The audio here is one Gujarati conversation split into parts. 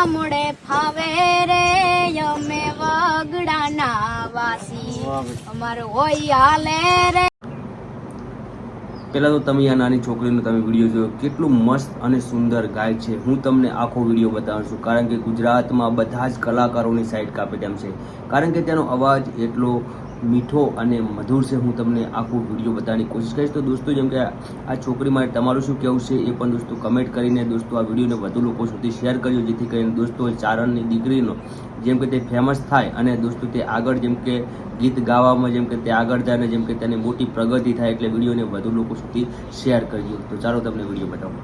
ગામડે ફાવે રે અમે વગડાના વાસી અમારે હોય હાલે રે। પહેલાં તો તમે આ નાની છોકરીનો તમે વિડીયો જોયો, કેટલું મસ્ત અને સુંદર ગાય છે। હું તમને આખો વિડીયો બતાવું છું, કારણ કે ગુજરાતમાં બધા જ કલાકારોની સાઈડ કાપે તેમ છે, કારણ કે તેનો અવાજ એટલો મીઠો અને મધુર છે। હું તમને આખો વિડીયો બતાવવાની કોશિશ કરીશ। તો દોસ્તો, જેમ કે આ છોકરી માટે તમારું શું કહેવું છે એ પણ દોસ્તો કમેન્ટ કરીને દોસ્તો આ વિડીયોને વધુ લોકો સુધી શેર કરજો, જેથી કરીને દોસ્તો ચારણની દીકરીનો જેમ કે તે ફેમસ થાય અને દોસ્તો તે આગળ જેમ કે ગીત ગાવામાં જેમ કે તે આગળ જાય અને જેમ કે તેની મોટી પ્રગતિ થાય, એટલે વિડીયોને વધુ લોકો સુધી શેર કરજો। તો ચાલો તમને વિડીયો બતાવું।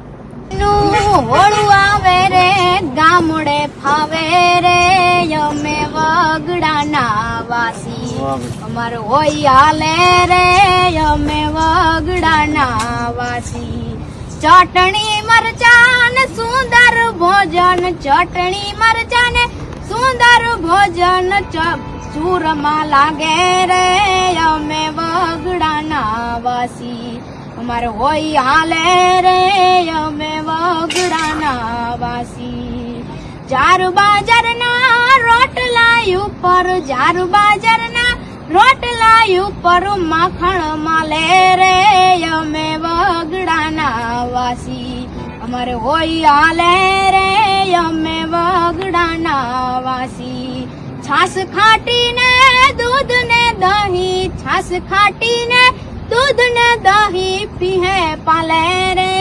હોળું આવે રે ગામડે ફાવે રે અમે વગડાના વાસી અમારે હોય હાલે રે અમે વગડાના વાસી। ચટણી મરચા ને સુંદર ભોજન, ચટણી મરચા ને સુંદર ભોજન ચૂરમાં લાગે રે અમે વગડાના વાસી અમારે હોય હાલે રે અમે વગડાના વાસી। જારુ બાજરના રોટલા ઉપર, જારુ બાજરના રોટલા ઉપર માખણ માલે રે અમે વગડાના વાસી અમારે હોય હાલે રે અમે વગડાના વાસી। છાસ ખાટીને દૂધ ને દહીં, છાસ ખાટીને દૂધ ને દહીં પીહે પાલે રે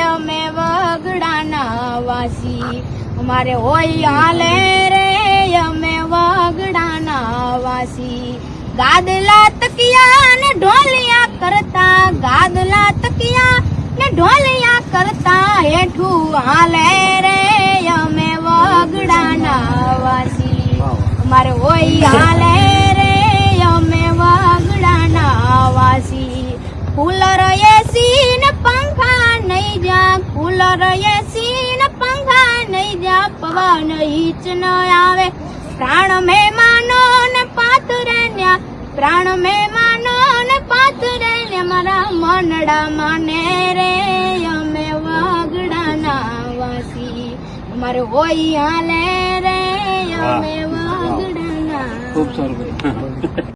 અમે વગડાના વાસી અમારે હોય હાલે રે અમે વગડાના વાસી। ગાદલા તકિયા ને ઢોલિયા કરતા, ગાદલા તકિયા ને ઢોલિયા કરતા હેઠું હાલે રે અમે વગડાના વાસી અમારે હોય હાલે રે અમે વગડાના વાસી। કુલર એસી ને પંખા નહીં જા, કુલર એસી ને પંખા નહીં જા, પવન હિચ ન આવે, પ્રાણ મહેમાનો ને પાથરે ન્યા, પ્રાણ મહેમાનો ને પાથરે ન્યા મારા મનડા માને રે અમે વગડાના વાસી અમારે હોય હાલે રે અમે વગડાના। ખૂબ સારું।